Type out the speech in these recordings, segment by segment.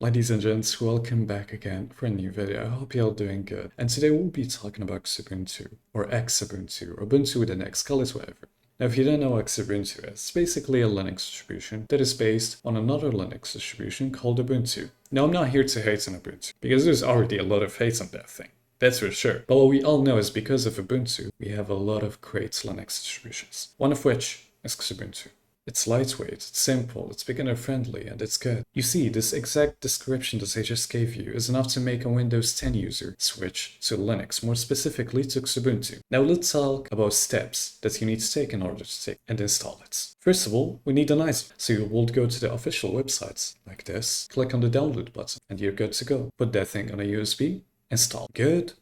Ladies and gents, welcome back again for a new video. I hope you're all doing good. And today we'll be talking about Xubuntu, or Xubuntu, or Ubuntu with an X, call it whatever. Now if you don't know what Xubuntu is, it's basically a Linux distribution that is based on another Linux distribution called Ubuntu. Now I'm not here to hate on Ubuntu, because there's already a lot of hate on that thing. That's for sure. But what we all know is because of Ubuntu, we have a lot of great Linux distributions. One of which is Xubuntu. It's lightweight, it's simple, it's beginner friendly, and it's good. You see, this exact description that I just gave you is enough to make a Windows 10 user switch to Linux, more specifically to Xubuntu. Now let's talk about steps that you need to take in order to take and install it. First of all, we need an ISO. So you will go to the official websites, like this, click on the download button, and you're good to go. Put that thing on a USB, install. Good.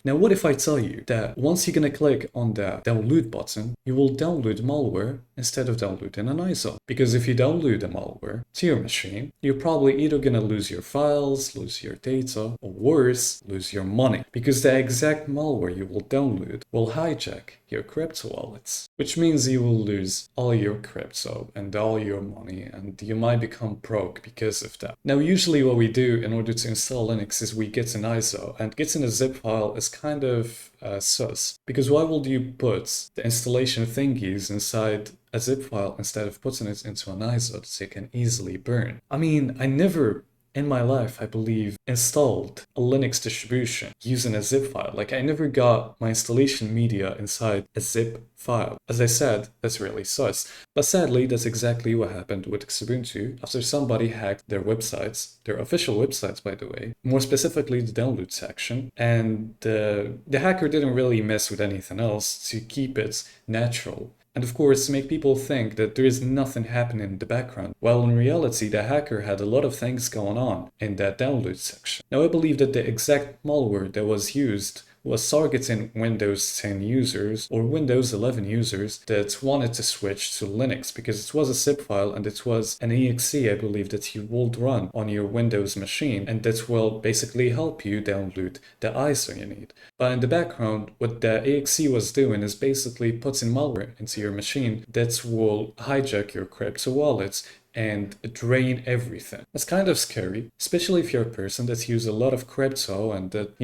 Now what if I tell you that once you're gonna click on the download button, you will download malware instead of downloading an ISO? Because if you download the malware to your machine, you're probably either gonna lose your files, lose your data, or worse, lose your money. Because the exact malware you will download will hijack your crypto wallets, which means you will lose all your crypto and all your money, and you might become broke because of that. Now usually what we do in order to install Linux is we get an ISO, and getting a zip file is kind of sus. Because why would you put the installation thingies inside a zip file instead of putting it into an ISO that you can easily burn? I mean, I never in my life, I believe, installed a Linux distribution using a zip file. Like, I never got my installation media inside a zip file. As I said, that's really sus. But sadly, that's exactly what happened with Xubuntu after somebody hacked their websites, their official websites, by the way, more specifically the download section. And the hacker didn't really mess with anything else to keep it natural. And of course, make people think that there is nothing happening in the background, while in reality the hacker had a lot of things going on in that download section. Now I believe that the exact malware that was used was targeting Windows 10 users or Windows 11 users that wanted to switch to Linux, because it was a zip file and it was an exe, I believe, that you would run on your Windows machine, and that will basically help you download the ISO you need. But in the background, what the exe was doing is basically putting malware into your machine that will hijack your crypto wallets and drain everything. It's kind of scary, especially if you're a person that uses a lot of crypto and that,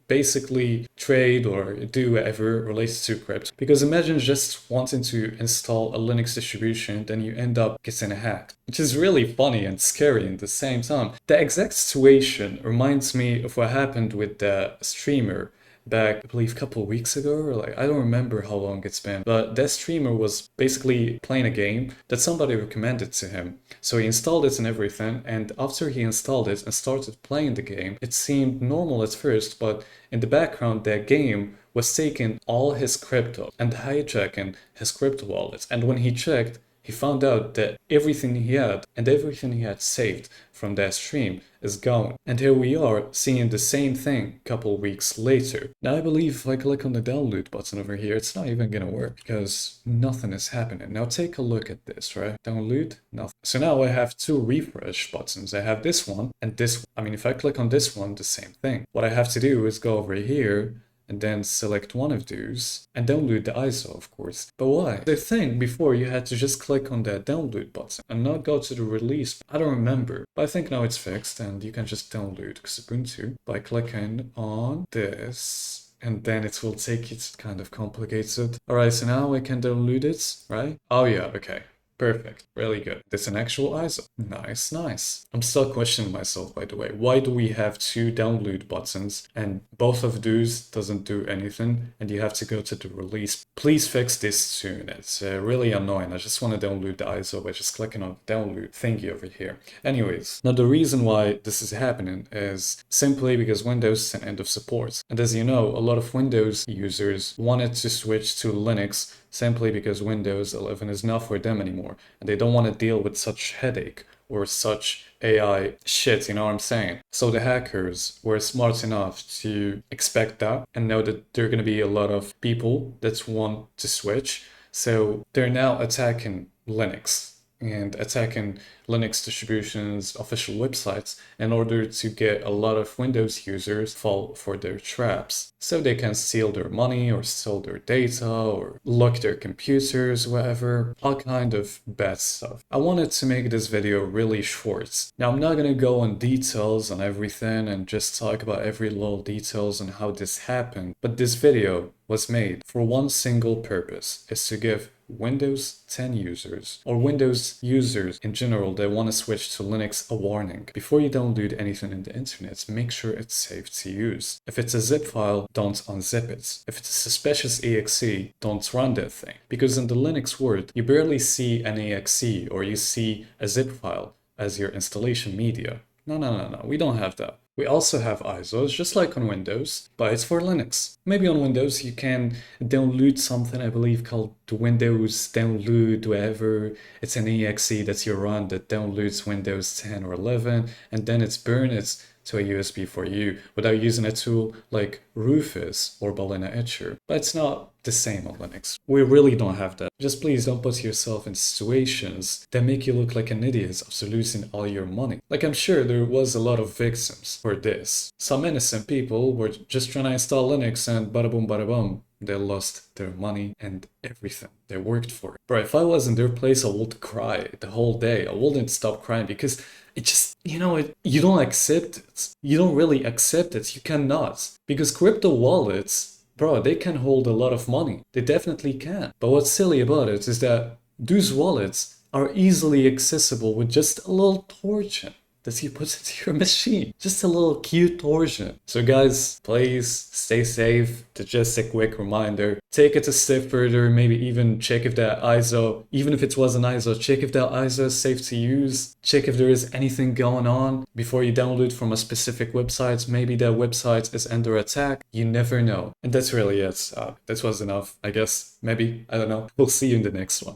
basically trade or do whatever related to crypto. Because imagine just wanting to install a Linux distribution, then you end up getting hacked, which is really funny and scary at the same time. The exact situation reminds me of what happened with the streamer back, I believe, a couple of weeks ago, or I don't remember how long it's been, but that streamer was basically playing a game that somebody recommended to him. So he installed it and everything, and after he installed it and started playing the game, it seemed normal at first, but in the background that game was taking all his crypto and hijacking his crypto wallets. And when he checked, he found out that everything he had and everything he had saved from that stream is gone. And here we are seeing the same thing a couple weeks later. Now I believe if I click on the download button over here, it's not even gonna work because nothing is happening. Now take a look at this, right? Download, nothing. So now I have two refresh buttons. I have this one and this one. I mean, if I click on this one, the same thing. What I have to do is go over here and then select one of those and download the ISO, of course. But why? The thing before, you had to just click on that download button and not go to the release. I don't remember, but I think now it's fixed and you can just download Xubuntu by clicking on this, and then it will take it. Kind of complicated. Alright, so now I can download it, right? Oh yeah, okay. Perfect. Really good. That's an actual ISO. Nice. I'm still questioning myself, by the way. Why do we have two download buttons and both of those doesn't do anything and you have to go to the release? Please fix this soon. It's really annoying. I just want to download the ISO by just clicking on the download thingy over here. Anyways, now the reason why this is happening is simply because Windows is an end of support. And as you know, a lot of Windows users wanted to switch to Linux simply because Windows 11 is not for them anymore, and they don't want to deal with such headache or such AI shit, you know what I'm saying? So the hackers were smart enough to expect that and know that there are going to be a lot of people that want to switch, so they're now attacking Linux. and attacking Linux distributions, official websites, in order to get a lot of Windows users fall for their traps. So they can steal their money or steal their data or lock their computers, whatever, all kind of bad stuff. I wanted to make this video really short. Now I'm not gonna go on details on everything and just talk about every little details on how this happened, but this video was made for one single purpose, is to give Windows 10 users, or Windows users in general that want to switch to Linux, a warning. Before you download anything in the internet, make sure it's safe to use. If it's a zip file, don't unzip it. If it's a suspicious exe, don't run that thing. Because in the Linux world, you barely see an exe or you see a zip file as your installation media. No, we don't have that. We also have ISOs, just like on Windows, but it's for Linux. Maybe on Windows you can download something, I believe, called the Windows download, whatever. It's an exe that you run that downloads Windows 10 or 11, and then it's burned it to a USB for you without using a tool like Rufus or Balena Etcher. But it's not the same on Linux. We really don't have that. Just please don't put yourself in situations that make you look like an idiot after losing all your money. Like, I'm sure there was a lot of victims for this. Some innocent people were just trying to install Linux and bada boom bada boom, they lost their money and everything they worked for. Bro, if I was in their place, I would cry the whole day. I wouldn't stop crying because it just, you don't accept it. You don't really accept it. You cannot. Because crypto wallets, bro, they can hold a lot of money. They definitely can. But what's silly about it is that those wallets are easily accessible with just a little torsion that you put into your machine. Just a little cute torsion. So guys, please stay safe. Just a quick reminder. Take it a step further, maybe even check if that ISO, even if it was an ISO, check if that ISO is safe to use. Check if there is anything going on before you download from a specific website. Maybe that website is under attack. You never know. And that's really it. That was enough, I guess. Maybe, I don't know. We'll see you in the next one.